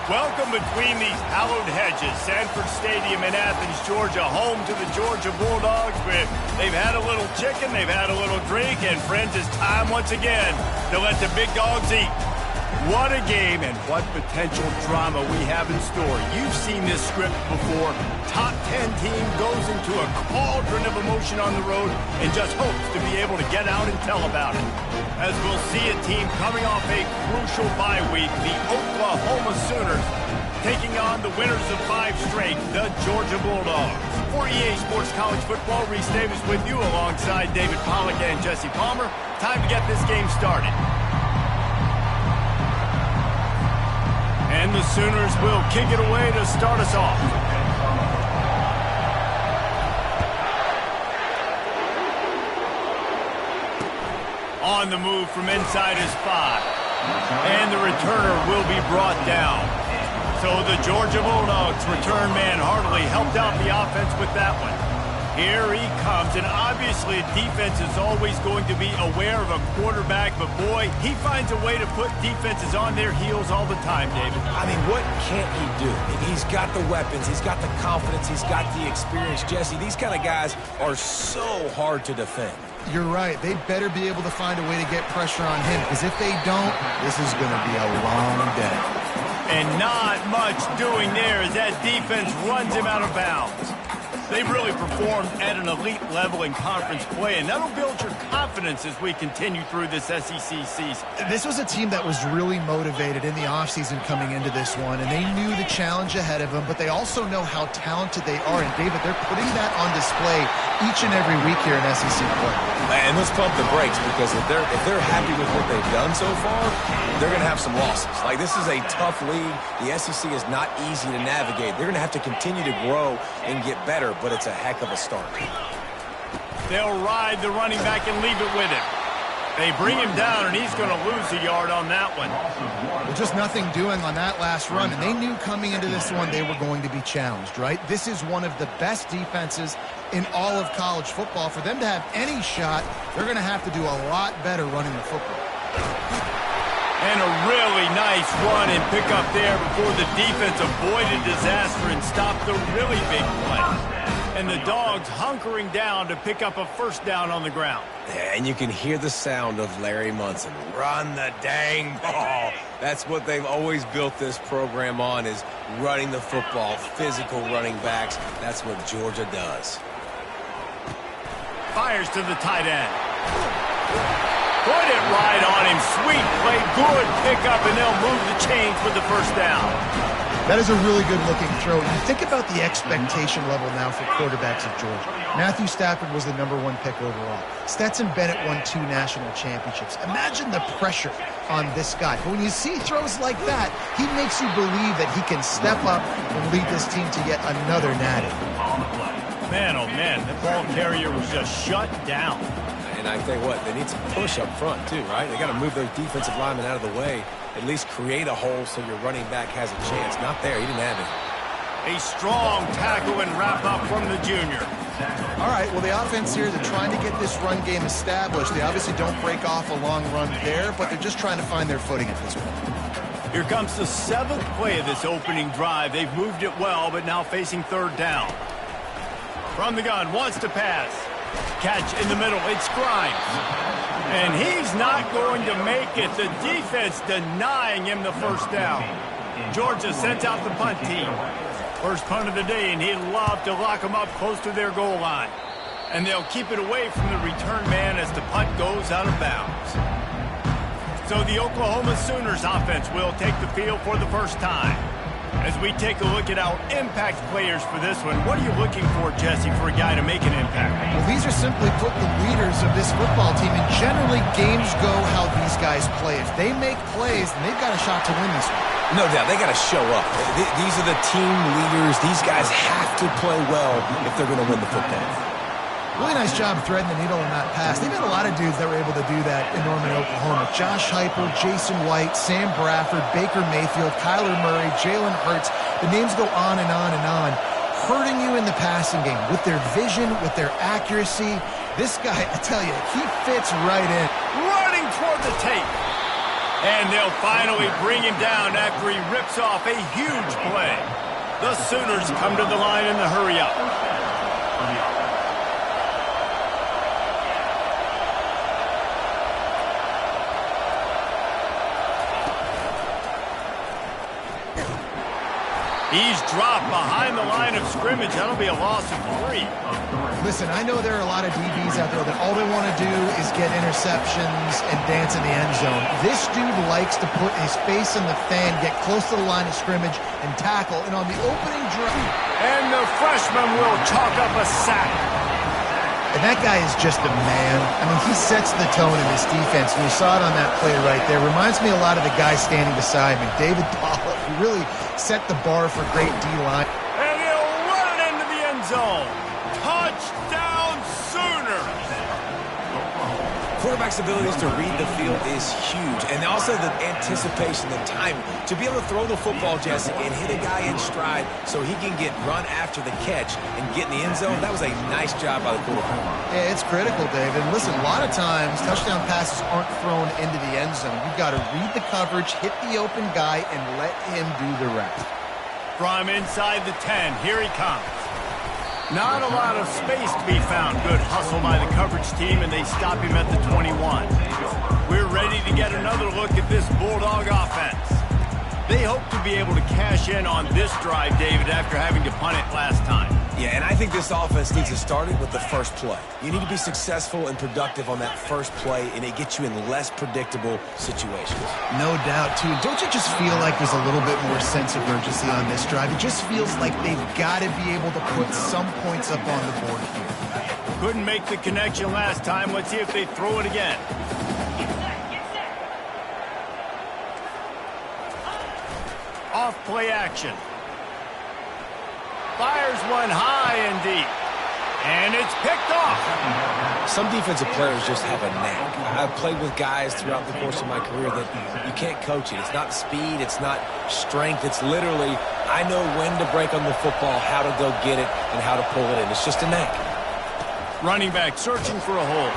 Welcome between these hallowed hedges. Sanford Stadium in Athens, Georgia, home to the Georgia Bulldogs. They've had a little chicken, they've had a little drink, and friends, it's time once again to let the big dogs eat. What a game and what potential drama we have in store. You've seen this script before. Top 10 team goes into a cauldron of emotion on the road and just hopes to be able to get out and tell about it. As we'll see a team coming off a crucial bye week, the Oklahoma Sooners taking on the winners of 5 straight, the Georgia Bulldogs. For EA Sports College Football, Reese Davis with you alongside David Pollack and Jesse Palmer. Time to get this game started. And the Sooners will kick it away to start us off. On the move from inside his 5. And the returner will be brought down. So the Georgia Bulldogs return man Hartley helped out the offense with that one. Here he comes, and obviously defense is always going to be aware of a quarterback, but boy, he finds a way to put defenses on their heels all the time, David. I mean, what can't he do? He's got the weapons, he's got the confidence, he's got the experience. Jesse, these kind of guys are so hard to defend. You're right. They better be able to find a way to get pressure on him, because if they don't, this is going to be a long day. And not much doing there as that defense runs him out of bounds. They've really performed at an elite level in conference play, and that'll build your confidence as we continue through this SEC season. This was a team that was really motivated in the offseason coming into this one, and they knew the challenge ahead of them, but they also know how talented they are. And, David, they're putting that on display each and every week here in SEC play. And let's pump the brakes, because if they're happy with what they've done so far, they're going to have some losses. Like, this is a tough league. The SEC is not easy to navigate. They're going to have to continue to grow and get better, but it's a heck of a start. They'll ride the running back and leave it with him. They bring him down, and he's going to lose a yard on that one. Well, just nothing doing on that last run, and they knew coming into this one they were going to be challenged, right? This is one of the best defenses in all of college football. For them to have any shot, they're going to have to do a lot better running the football. And a really nice run and pick up there before the defense avoided disaster and stopped the really big play. And the Dogs hunkering down to pick up a first down on the ground. And you can hear the sound of Larry Munson. Run the dang ball. That's what they've always built this program on, is running the football, physical running backs. That's what Georgia does. Fires to the tight end. Put it right on him. Sweet play, good pickup, and they'll move the chains with the first down. That is a really good-looking throw. You think about the expectation level now for quarterbacks of Georgia. Matthew Stafford was the #1 pick overall. Stetson Bennett won 2 national championships. Imagine the pressure on this guy. But when you see throws like that, he makes you believe that he can step up and lead this team to yet another natty. Man, oh man, the ball carrier was just shut down. And I tell you what, they need some push up front too, right? They got to move those defensive linemen out of the way, at least create a hole so your running back has a chance. Not there, he didn't have it. A strong tackle and wrap up from the junior. All right, well, the offense here, they're trying to get this run game established. They obviously don't break off a long run there, but they're just trying to find their footing at this point. Here comes the 7th play of this opening drive. They've moved it well, but now facing 3rd down. From the gun, wants to pass. Catch in the middle, it's Grimes. And he's not going to make it. The defense denying him the first down. Georgia sends out the punt team. First punt of the day, and he'd love to lock them up close to their goal line. And they'll keep it away from the return man as the punt goes out of bounds. So the Oklahoma Sooners offense will take the field for the first time. As we take a look at our impact players for this one, what are you looking for, Jesse, for a guy to make an impact? Well, these are simply put the leaders of this football team, and generally games go how these guys play. If they make plays, then they've got a shot to win this one. No doubt, they got to show up. These are the team leaders. These guys have to play well if they're going to win the football. Really nice job threading the needle in that pass. They've had a lot of dudes that were able to do that in Norman, Oklahoma. Josh Heupel, Jason White, Sam Bradford, Baker Mayfield, Kyler Murray, Jalen Hurts. The names go on and on and on. Hurting you in the passing game with their vision, with their accuracy. This guy, I tell you, he fits right in. Running toward the tape. And they'll finally bring him down after he rips off a huge play. The Sooners come to the line in the hurry-up. He's dropped behind the line of scrimmage. That'll be a loss of 3. Listen, I know there are a lot of DBs out there that all they want to do is get interceptions and dance in the end zone. This dude likes to put his face in the fan, get close to the line of scrimmage, and tackle. And on the opening drive... And the freshman will chalk up a sack. And that guy is just a man. I mean, he sets the tone in this defense. And you saw it on that play right there. Reminds me a lot of the guy standing beside me, David Pollock, who really set the bar for great D-line. And he'll run it into the end zone. Touchdown, Sooners! Quarterback's abilities to read the field is huge, and also the anticipation, the timing. To be able to throw the football, Jesse, and hit a guy in stride so he can get run after the catch and get in the end zone, that was a nice job by the quarterback. Yeah, it's critical, David. And listen, a lot of times, touchdown passes aren't thrown into the end zone. You've got to read the coverage, hit the open guy, and let him do the rest. From inside the 10, here he comes. Not a lot of space to be found. Good hustle by the coverage team, and they stop him at the 21. We're ready to get another look at this Bulldog offense. They hope to be able to cash in on this drive, David, after having to punt it last time. Yeah, and I think this offense needs to start it with the first play. You need to be successful and productive on that first play, and it gets you in less predictable situations. No doubt, too. Don't you just feel like there's a little bit more sense of urgency on this drive? It just feels like they've got to be able to put some points up on the board here. Couldn't make the connection last time. Let's see if they throw it again. Off play action. Fires one high and deep. And it's picked off. Some defensive players just have a knack. I've played with guys throughout the course of my career that you can't coach it. It's not speed. It's not strength. It's literally, I know when to break on the football, how to go get it, and how to pull it in. It's just a knack. Running back searching for a hole.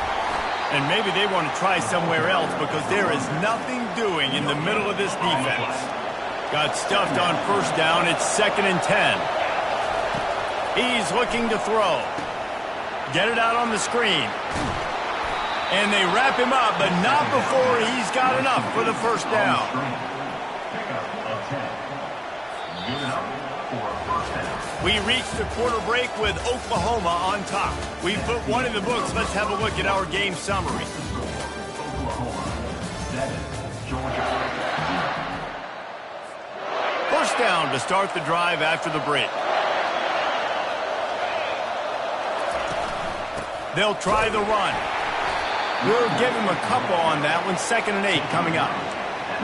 And maybe they want to try somewhere else because there is nothing doing in the middle of this defense. Got stuffed on first down. It's 2nd and 10. He's looking to throw. Get it out on the screen. And they wrap him up, but not before he's got enough for the first down. We reached the quarter break with Oklahoma on top. We put one in the books. Let's have a look at our game summary. First down to start the drive after the break. They'll try the run. We'll give him a couple on that one. 2nd and 8 coming up.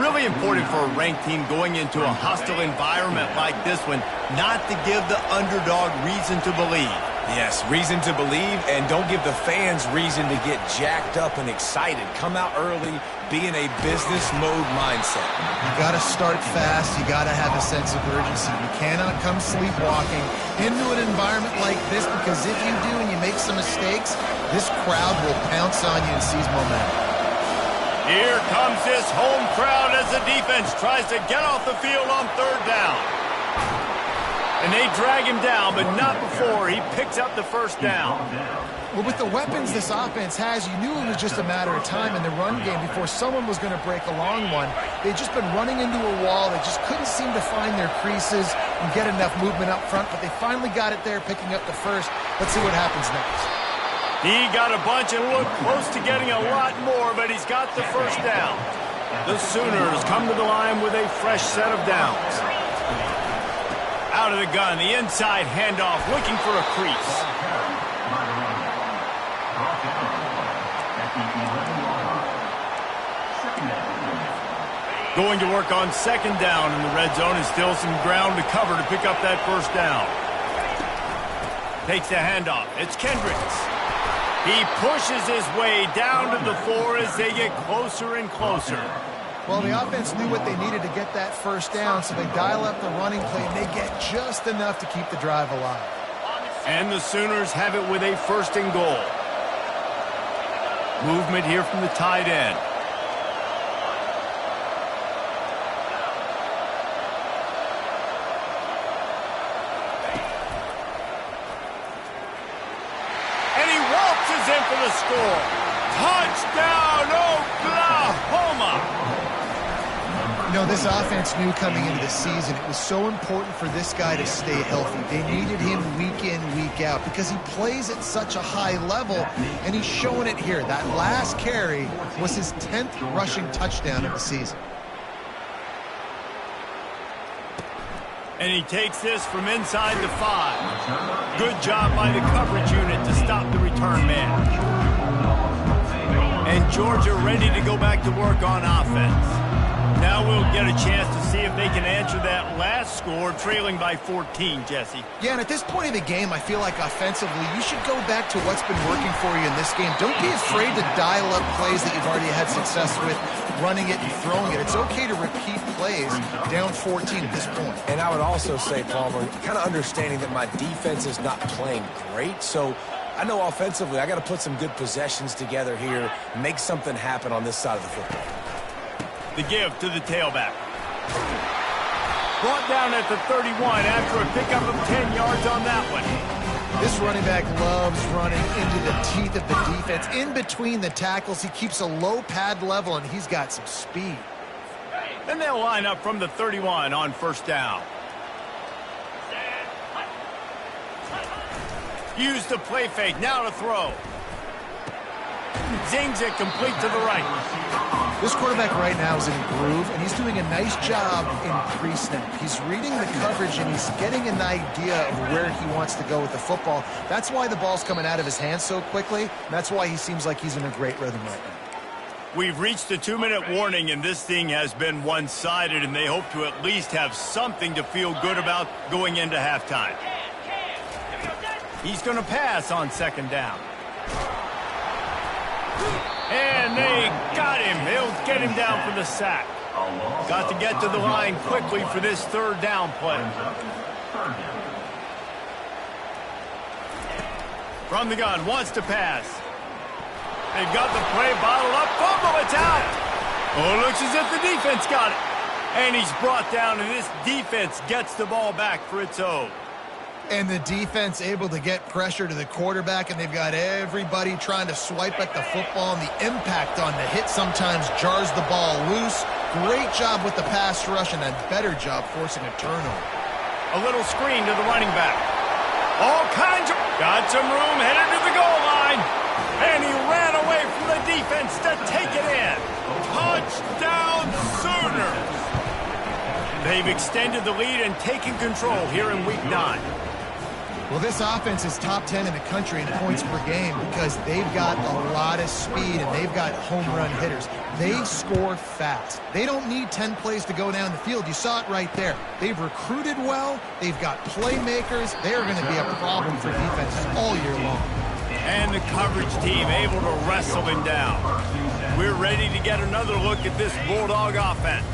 Really important for a ranked team going into a hostile environment like this one, not to give the underdog reason to believe. Yes, reason to believe, and don't give the fans reason to get jacked up and excited. Come out early, be in a business mode mindset. You got to start fast. You got to have a sense of urgency. You cannot come sleepwalking into an environment like this, because if you do and you make some mistakes, this crowd will pounce on you and seize momentum. Here comes this home crowd as the defense tries to get off the field on 3rd down. And they drag him down, but not before he picks up the first down. Well, with the weapons this offense has, you knew it was just a matter of time in the run game before someone was going to break a long one. They'd just been running into a wall. They just couldn't seem to find their creases and get enough movement up front, but they finally got it there, picking up the first. Let's see what happens next. He got a bunch and looked close to getting a lot more, but he's got the first down. The Sooners come to the line with a fresh set of downs. Out of the gun, the inside handoff, looking for a crease. Going to work on 2nd down in the red zone, and still some ground to cover to pick up that first down. Takes the handoff. It's Kendricks. He pushes his way down to the 4 as they get closer and closer. Well, the offense knew what they needed to get that first down, so they dial up the running play, and they get just enough to keep the drive alive. And the Sooners have it with a 1st and goal. Movement here from the tight end. goes in for the score. Touchdown, Oklahoma! You know, this offense knew coming into the season it was so important for this guy to stay healthy. They needed him week in, week out because he plays at such a high level, and he's showing it here. That last carry was his 10th rushing touchdown of the season. And he takes this from inside the 5. Good job by the coverage unit to stop the return man. And Georgia ready to go back to work on offense. Now we'll get a chance to see if they can answer that last score, trailing by 14, Jesse. Yeah, and at this point of the game, I feel like offensively, you should go back to what's been working for you in this game. Don't be afraid to dial up plays that you've already had success with, running it and throwing it. It's okay to repeat plays down 14 at this point. And I would also say, Palmer, kind of understanding that my defense is not playing great, so I know offensively I got to put some good possessions together here, make something happen on this side of the football. The give to the tailback. Brought down at the 31 after a pickup of 10 yards on that one. This running back loves running into the teeth of the defense. In between the tackles, he keeps a low pad level, and he's got some speed. Then they'll line up from the 31 on first down. Use the play fake, now to throw. Zings it complete to the right. This quarterback right now is in a groove, and he's doing a nice job in pre-snap. He's reading the coverage, and he's getting an idea of where he wants to go with the football. That's why the ball's coming out of his hands so quickly. That's why he seems like he's in a great rhythm right now. We've reached a 2-minute warning, and this thing has been one-sided, and they hope to at least have something to feel good about going into halftime. He's going to pass on second down. And they got him. They'll get him down for the sack. Got to get to the line quickly for this third down play. From the gun, wants to pass. They've got the play bottled up. Fumble, it's out. Oh, looks as if the defense got it. And he's brought down, and this defense gets the ball back for its own. And the defense able to get pressure to the quarterback, and they've got everybody trying to swipe at the football, and the impact on the hit sometimes jars the ball loose. Great job with the pass rush, and a better job forcing a turnover. A little screen to the running back. All kinds of... Got some room, headed to the goal line. And he ran away from the defense to take it in. Touchdown Sooners! They've extended the lead and taken control here in Week 9. Well, this offense is top 10 in the country in points per game because they've got a lot of speed and they've got home run hitters. They score fast. They don't need 10 plays to go down the field. You saw it right there. They've recruited well. They've got playmakers. They are going to be a problem for defenses all year long. And the coverage team able to wrestle him down. We're ready to get another look at this Bulldog offense.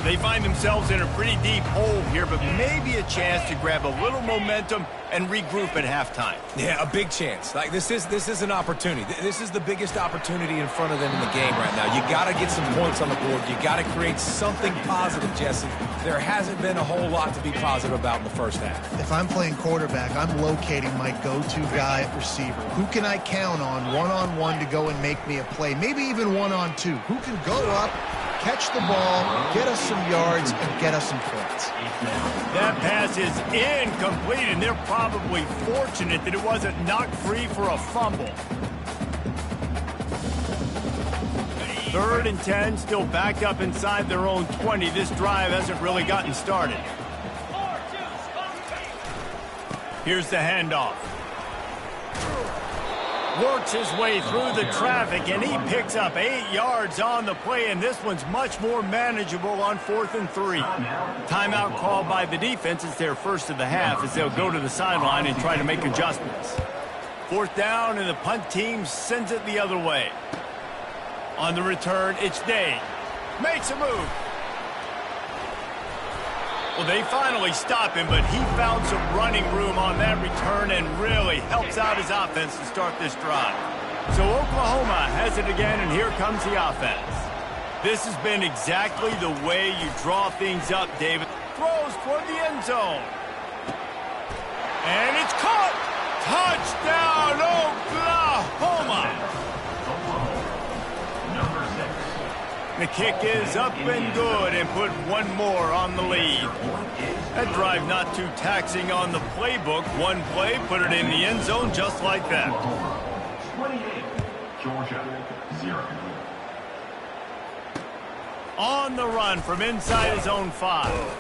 They find themselves in a pretty deep hole here, but maybe a chance to grab a little momentum and regroup at halftime. Yeah, a big chance. Like this is an opportunity. This is the biggest opportunity in front of them in the game right now. You got to get some points on the board. You got to create something positive, Jesse. There hasn't been a whole lot to be positive about in the first half. If I'm playing quarterback, I'm locating my go-to guy at receiver. Who can I count on one-on-one to go and make me a play? Maybe even one-on-two. Who can go up, catch the ball, get us some yards, and get us some points. That pass is incomplete, and they're probably fortunate that it wasn't knocked free for a fumble. 3rd and 10, still backed up inside their own 20. This drive hasn't really gotten started. Here's the handoff. Works his way through the traffic, and he picks up 8 yards on the play, and this one's much more manageable on 4th and 3. Timeout called by the defense. It's their first of the half as they'll go to the sideline and try to make adjustments. 4th down, and the punt team sends it the other way. On the return, it's Day. Makes a move. Well, they finally stop him, but he found some running room on that return and really helps out his offense to start this drive. So Oklahoma has it again, and here comes the offense. This has been exactly the way you draw things up, David. Throws toward the end zone. And it's caught! Touchdown, Oklahoma! The kick is up and good and put one more on the lead. That drive not too taxing on the playbook. One play, put it in the end zone just like that. 28, Georgia, 0. On the run from inside his own 5.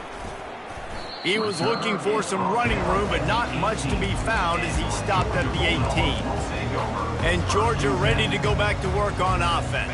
He was looking for some running room, but not much to be found as he stopped at the 18. And Georgia ready to go back to work on offense.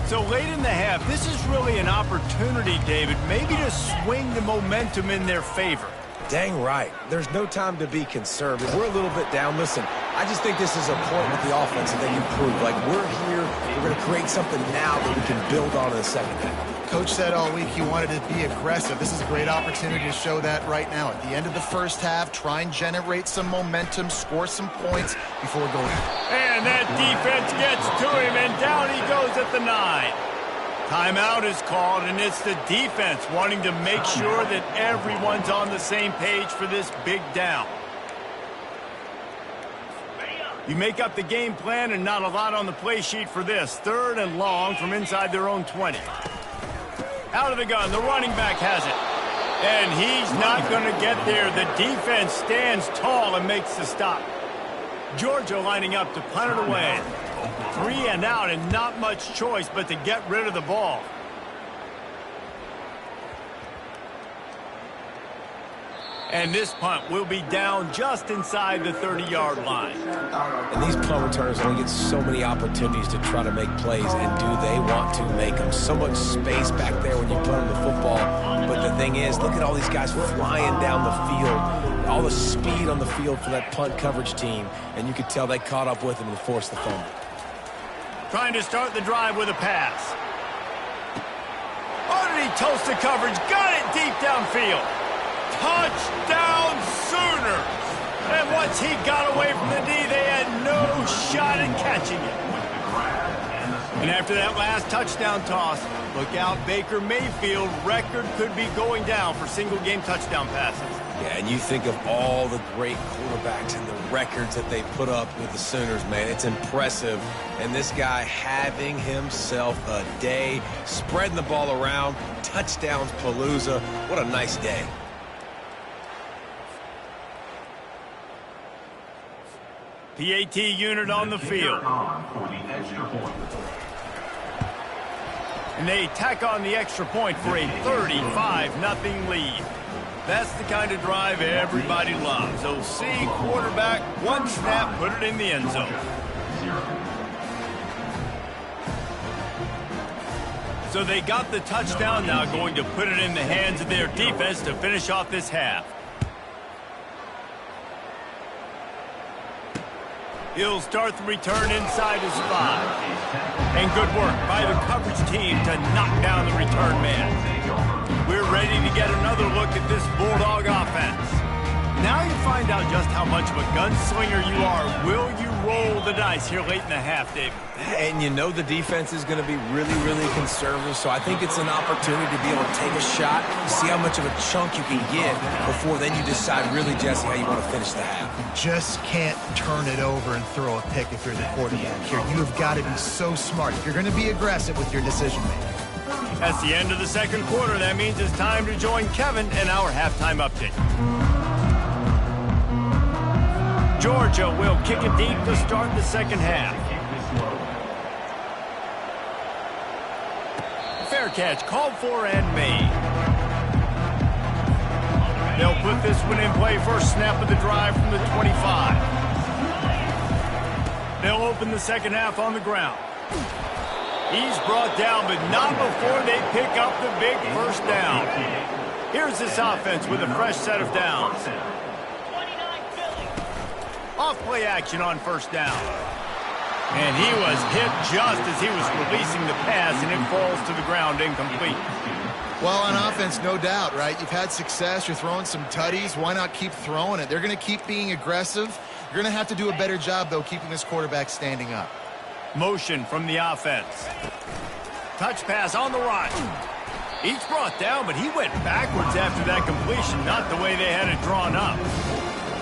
So late in the half, this is really an opportunity, David, maybe to swing the momentum in their favor. Dang right. There's no time to be conservative. We're a little bit down. Listen, I just think this is a point with the offense that they can prove. Like, we're here, we're going to create something now that we can build on in the second half. Coach said all week he wanted to be aggressive. This is a great opportunity to show that right now. At the end of the first half, try and generate some momentum, score some points before going. And that defense gets to him, and down he goes at the 9. Timeout is called, and it's the defense wanting to make sure that everyone's on the same page for this big down. You make up the game plan and not a lot on the play sheet for this. 3rd and long from inside their own 20. Out of the gun, the running back has it. And he's not going to get there. The defense stands tall and makes the stop. Georgia lining up to punt it away. 3 and out, and not much choice but to get rid of the ball. And this punt will be down just inside the 30-yard line. And these punt returners only get so many opportunities to try to make plays, and do they want to make them? So much space back there when you put them the football. But the thing is, look at all these guys flying down the field. All the speed on the field for that punt coverage team. And you could tell they caught up with them and forced the fumble. Trying to start the drive with a pass. Underneath toasted coverage, got it deep downfield. Touchdown Sooners! And once he got away from the D, they had no shot at catching it. And after that last touchdown toss, look out, Baker Mayfield. Record could be going down for single-game touchdown passes. Yeah, and you think of all the great quarterbacks and the records that they put up with the Sooners, man. It's impressive. And this guy having himself a day, spreading the ball around, touchdowns palooza. What a nice day. PAT unit on the field. And they tack on the extra point for a 35-0 lead. That's the kind of drive everybody loves. OC, quarterback, one snap, put it in the end zone. So they got the touchdown, now going to put it in the hands of their defense to finish off this half. He'll start the return inside his 5. And good work by the coverage team to knock down the return man. We're ready to get another look at this Bulldog offense. Now you find out just how much of a gunslinger you are. Will you roll the dice here late in the half, David? And you know the defense is going to be really, really conservative, so I think it's an opportunity to be able to take a shot, see how much of a chunk you can get before then you decide really, Jesse, how you want to finish the half. You just can't turn it over and throw a pick if you're the quarterback here. You have got to be so smart if you're going to be aggressive with your decision-making. That's the end of the second quarter. That means it's time to join Kevin and our halftime update. Georgia will kick it deep to start the second half. Fair catch called for and made. They'll put this one in play first snap of the drive from the 25. They'll open the second half on the ground. He's brought down, but not before they pick up the big first down. Here's this offense with a fresh set of downs. Off-play action on first down. And he was hit just as he was releasing the pass, and it falls to the ground incomplete. Well, on offense, no doubt, right? You've had success. You're throwing some tutties. Why not keep throwing it? They're going to keep being aggressive. You're going to have to do a better job, though, keeping this quarterback standing up. Motion from the offense. Touch pass on the run. Each brought down, but he went backwards after that completion, not the way they had it drawn up.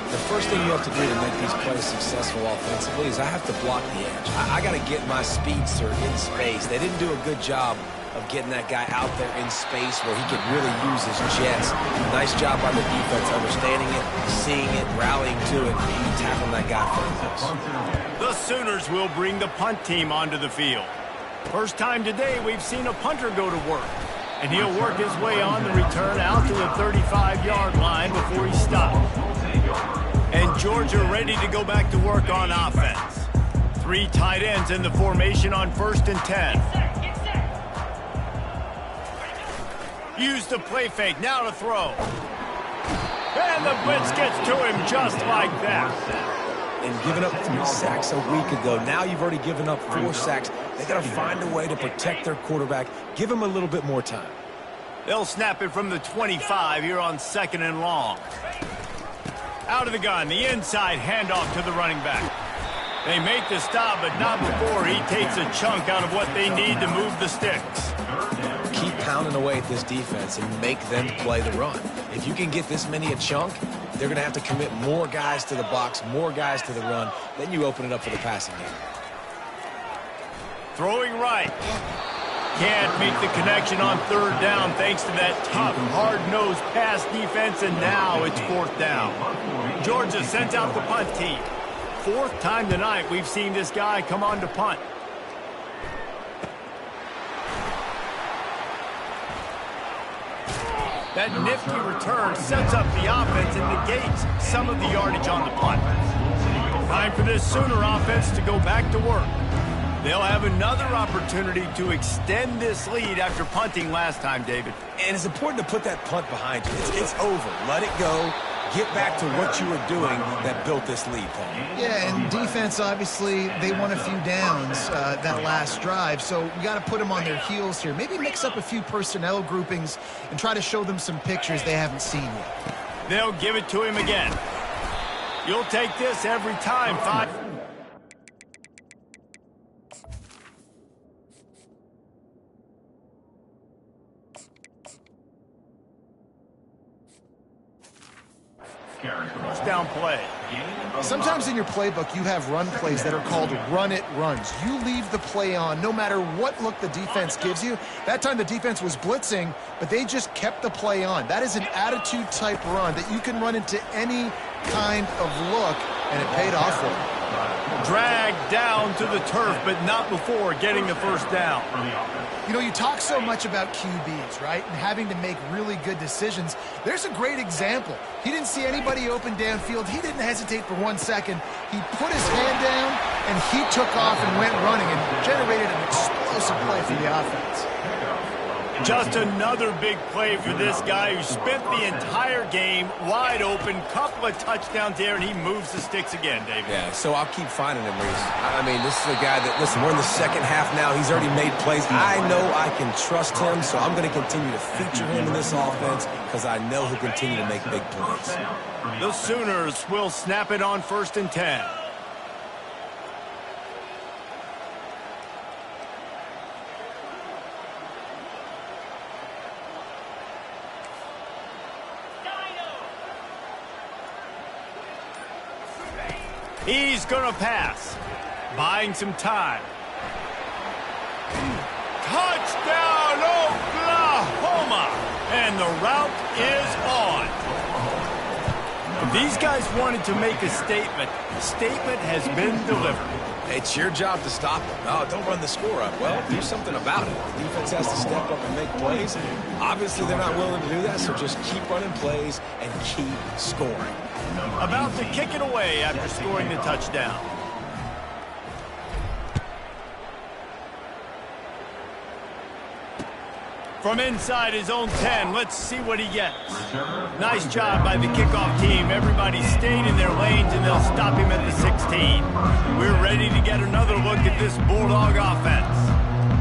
The first thing you have to do to make these plays successful offensively is I have to block the edge. I got to get my speedster in space. They didn't do a good job of getting that guy out there in space where he could really use his jets. Nice job by the defense, understanding it, seeing it, rallying to it, and tackling that guy for the The Sooners will bring the punt team onto the field. First time today we've seen a punter go to work. And he'll work his way on the return out to the 35-yard line before he stops. And Georgia ready to go back to work on offense. 3 tight ends in the formation on 1st and 10. Use the play fake, now to throw. And the blitz gets to him just like that. And giving up 3 sacks a week ago. Now you've already given up 4 sacks. They got to find a way to protect their quarterback. Give him a little bit more time. They'll snap it from the 25 here on 2nd and long. Out of the gun, the inside handoff to the running back. They make the stop, but not before he takes a chunk out of what they need to move the sticks. Keep pounding away at this defense and make them play the run. If you can get this many a chunk, they're going to have to commit more guys to the box, more guys to the run. Then you open it up for the passing game. Throwing right. Can't make the connection on 3rd down thanks to that tough, hard-nosed pass defense, and now it's 4th down. Georgia sends out the punt team. 4th time tonight we've seen this guy come on to punt. That nifty return sets up the offense and negates some of the yardage on the punt. Time for this Sooner offense to go back to work. They'll have another opportunity to extend this lead after punting last time, David. And it's important to put that punt behind you. It's over. Let it go. Get back to what you were doing that built this lead, Paul. Yeah, and defense, obviously, they won a few downs that last drive, so we got to put them on their heels here. Maybe mix up a few personnel groupings and try to show them some pictures they haven't seen yet. They'll give it to him again. You'll take this every time. 5. Touchdown play. Sometimes in your playbook, you have run plays that are called run-it runs. You leave the play on no matter what look the defense gives you. That time the defense was blitzing, but they just kept the play on. That is an attitude-type run that you can run into any kind of look, and it paid off for them. Dragged down to the turf, but not before getting the 1st down. You know, you talk so much about QBs, right, and having to make really good decisions. There's a great example. He didn't see anybody open downfield. He didn't hesitate for 1 second. He put his hand down, and he took off and went running and generated an explosive play for the offense. Just another big play for this guy who spent the entire game wide open. Couple of touchdowns there, and he moves the sticks again, David. Yeah, so I'll keep finding him, Reese. I mean, this is a guy that, listen, we're in the 2nd half now. He's already made plays. I know I can trust him, so I'm going to continue to feature him in this offense because I know he'll continue to make big plays. The Sooners will snap it on 1st and 10. He's going to pass. Buying some time. Touchdown, Oklahoma! And the route is on. These guys wanted to make a statement. The statement has been delivered. It's your job to stop them. No, don't run the score up. Well, do something about it. The defense has to step up and make plays. Obviously, they're not willing to do that, so just keep running plays and keep scoring. About to kick it away after scoring the touchdown. From inside his own 10, let's see what he gets. Nice job by the kickoff team. Everybody stayed in their lanes, and they'll stop him at the 16. We're ready to get another look at this Bulldog offense.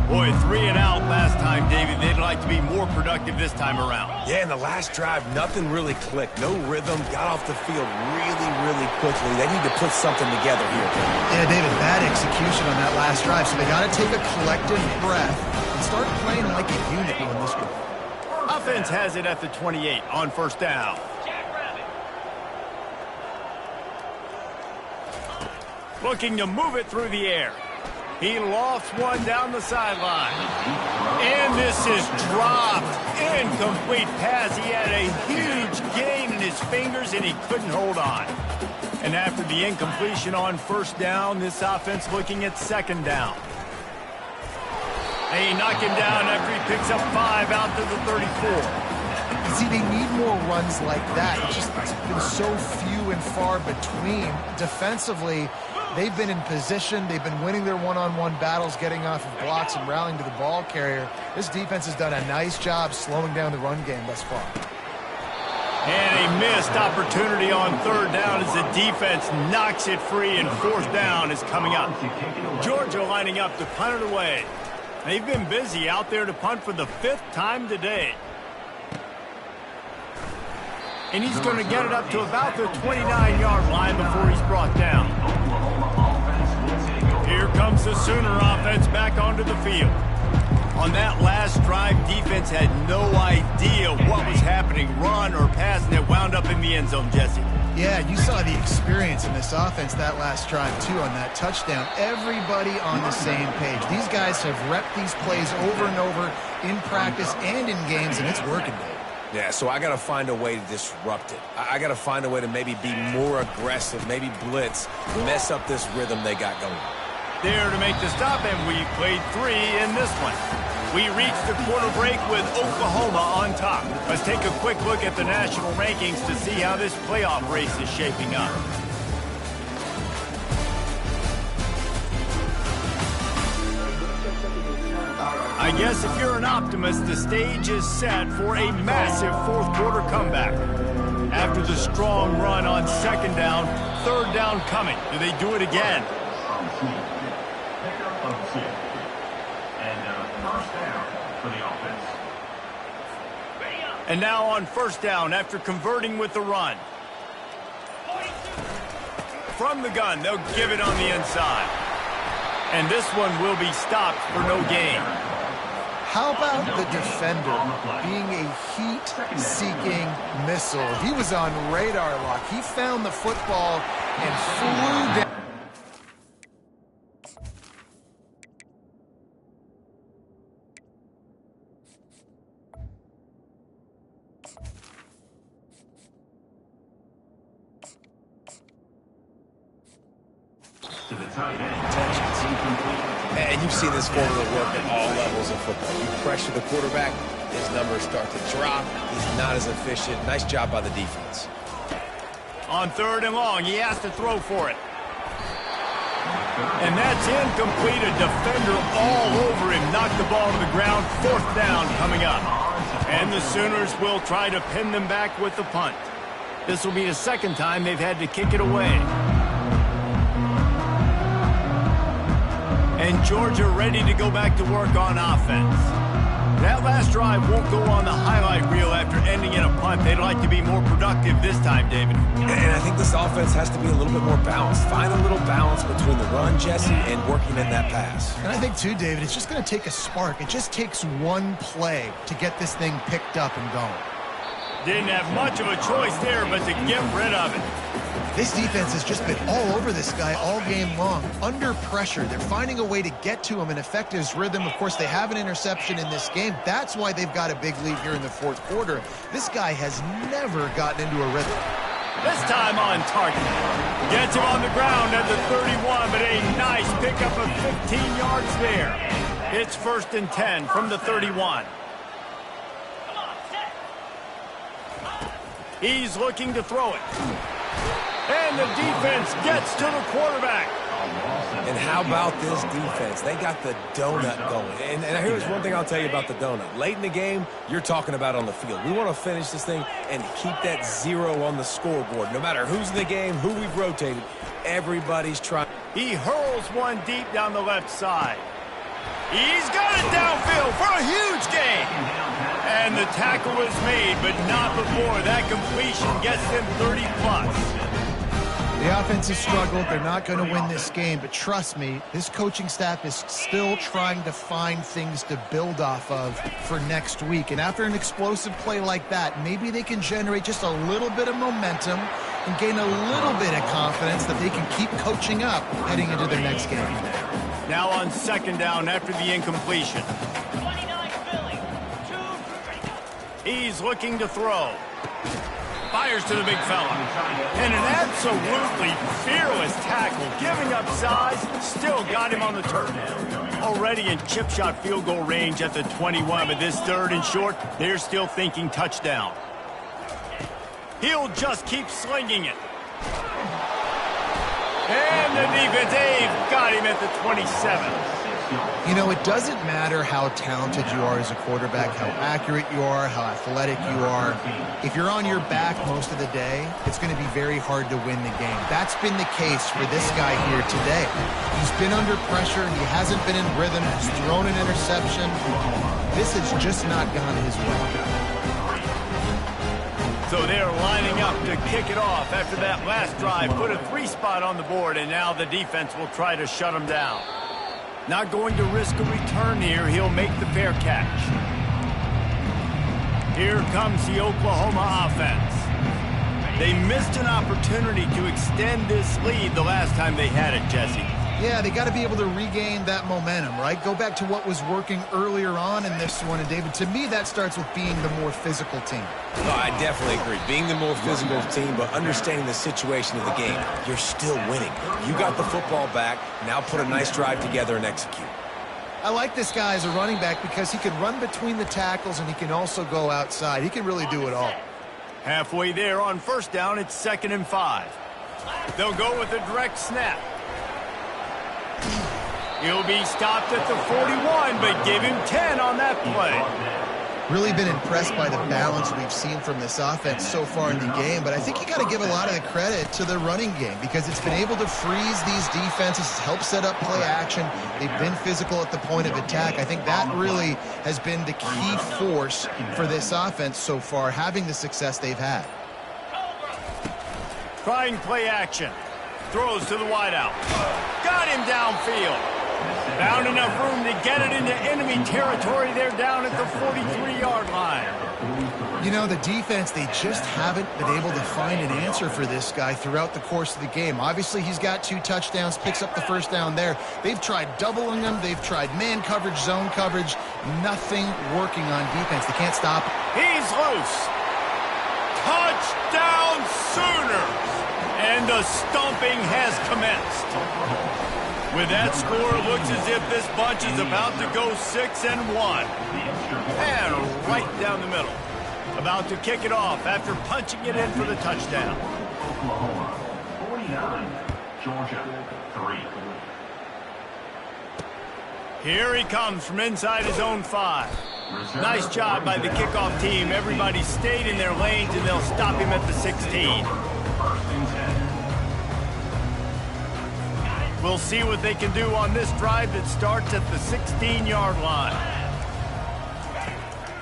Boy, 3 and out last time, David. They'd like to be more productive this time around. Yeah, in the last drive, nothing really clicked. No rhythm. Got off the field really, really quickly. They need to put something together here. Yeah, David, bad execution on that last drive, so they got to take a collective breath and start playing like a unit on this one. Offense has it at the 28 on 1st down. Looking to move it through the air. He lofts one down the sideline. And this is dropped. Incomplete pass. He had a huge gain in his fingers, and he couldn't hold on. And after the incompletion on first down, this offense looking at second down. They knock him down after he picks up 5 out to the 34. You see, they need more runs like that. It's just been so few and far between. Defensively, they've been in position. They've been winning their one-on-one battles, getting off of blocks and rallying to the ball carrier. This defense has done a nice job slowing down the run game thus far. And a missed opportunity on third down as the defense knocks it free, and fourth down is coming up. Georgia lining up to punt it away. They've been busy out there to punt for the 5th time today. And he's going to get it up to about the 29-yard line before he's brought down. Here comes the Sooner offense back onto the field. On that last drive, defense had no idea what was happening, run or pass, and it wound up in the end zone, Jesse. Yeah, you saw the experience in this offense that last drive, too, on that touchdown. Everybody on the same page. These guys have repped these plays over and over in practice and in games, and it's working, Dave. Yeah, so I got to find a way to disrupt it. I got to find a way to maybe be more aggressive, maybe blitz, mess up this rhythm they got going. There to make the stop, and we played 3 in this one. We reached the quarter break with Oklahoma on top. Let's take a quick look at the national rankings to see how this playoff race is shaping up. I guess if you're an optimist, the stage is set for a massive fourth quarter comeback. After the strong run on second down, third down coming. Do they do it again? And now on first down after converting with the run. From the gun, they'll give it on the inside. And this one will be stopped for no gain. How about the defender being a heat-seeking missile? He was on radar lock. He found the football and flew down. And you've seen this formula work at all levels of football. You pressure the quarterback, his numbers start to drop. He's not as efficient. Nice job by the defense. On third and long, he has to throw for it. And that's incomplete. A defender all over him. Knocked the ball to the ground. Fourth down coming up. And the Sooners will try to pin them back with the punt. This will be the second time they've had to kick it away. And Georgia ready to go back to work on offense. That last drive won't go on the highlight reel after ending in a punt. They'd like to be more productive this time, David. And I think this offense has to be a little bit more balanced. Find a little balance between the run, Jesse, and working in that pass. And I think, too, David, it's just going to take a spark. It just takes one play to get this thing picked up and going. Didn't have much of a choice there, but to get rid of it. This defense has just been all over this guy all game long. Under pressure, they're finding a way to get to him and affect his rhythm. Of course, they have an interception in this game. That's why they've got a big lead here in the fourth quarter. This guy has never gotten into a rhythm. This time on target. Gets him on the ground at the 31, but a nice pickup of 15 yards there. It's 1st and 10 from the 31. He's looking to throw it. And the defense gets to the quarterback. And how about this defense? They got the donut going. And here's one thing I'll tell you about the donut. Late in the game, you're talking about on the field. We want to finish this thing and keep that 0 on the scoreboard. No matter who's in the game, who we've rotated, everybody's trying. He hurls one deep down the left side. He's got it downfield for a huge gain. And the tackle is made, but not before that completion gets them 30+. The offense has struggled. They're not going to win this game, but trust me, this coaching staff is still trying to find things to build off of for next week. And after an explosive play like that, maybe they can generate just a little bit of momentum and gain a little bit of confidence that they can keep coaching up heading into their next game. Now on second down after the incompletion. He's looking to throw. Fires to the big fella. And an absolutely fearless tackle. Giving up size, still got him on the turf. Already in chip shot field goal range at the 21, but this 3rd and short, they're still thinking touchdown. He'll just keep slinging it. And the defense, they've got him at the 27. You know, it doesn't matter how talented you are as a quarterback, how accurate you are, how athletic you are. If you're on your back most of the day, it's going to be very hard to win the game. That's been the case for this guy here today. He's been under pressure. He hasn't been in rhythm. He's thrown an interception. This has just not gone his way. So they're lining up to kick it off after that last drive. Put a 3 spot on the board, and now the defense will try to shut them down. Not going to risk a return here. He'll make the fair catch. Here comes the Oklahoma offense. They missed an opportunity to extend this lead the last time they had it, Jesse. Yeah, they got to be able to regain that momentum, right? Go back to what was working earlier on in this one. And, David, to me, that starts with being the more physical team. No, I definitely agree. Being the more physical team, but understanding the situation of the game. You're still winning. You got the football back. Now put a nice drive together and execute. I like this guy as a running back because he can run between the tackles and he can also go outside. He can really do it all. Halfway there on first down, it's 2nd and 5. They'll go with a direct snap. He'll be stopped at the 41, but give him 10 on that play. Really been impressed by the balance we've seen from this offense so far in the game, but I think you got to give a lot of the credit to the running game because it's been able to freeze these defenses, help set up play action. They've been physical at the point of attack. I think that really has been the key force for this offense so far, having the success they've had. Trying play action. Throws to the wideout. Got him downfield. Found enough room to get it into enemy territory. They're down at the 43-yard line. You know, the defense, they just haven't been able to find an answer for this guy throughout the course of the game. Obviously, he's got 2 touchdowns, picks up the first down there. They've tried doubling him. They've tried man coverage, zone coverage. Nothing working on defense. They can't stop him. He's loose. Touchdown Sooners! And the stomping has commenced. With that score, it looks as if this bunch is about to go 6-1. And right down the middle. About to kick it off after punching it in for the touchdown. Oklahoma 49, Georgia 3. Here he comes from inside his own 5. Nice job by the kickoff team. Everybody stayed in their lanes, and they'll stop him at the 16. We'll see what they can do on this drive that starts at the 16-yard line.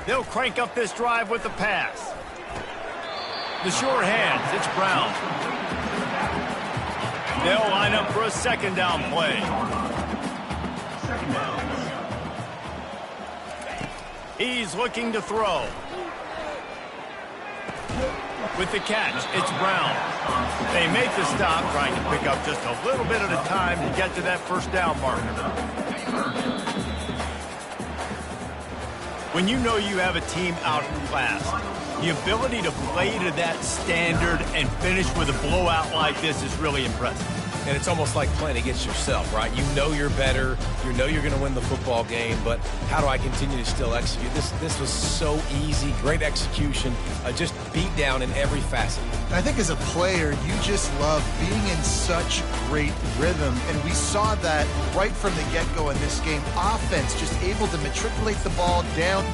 They'll crank up this drive with the pass. The sure hands, it's Brown. They'll line up for a 2nd down play. He's looking to throw. With the catch, it's Brown. They make the stop, trying to pick up just a little bit at a time to get to that first down marker. When you know you have a team outclassed, the ability to play to that standard and finish with a blowout like this is really impressive. And it's almost like playing against yourself, right? You know you're better. You know you're going to win the football game, but how do I continue to still execute? This was so easy, great execution, just beat down in every facet. I think as a player, you just love being in such great rhythm, and we saw that right from the get-go in this game. Offense just able to matriculate the ball down,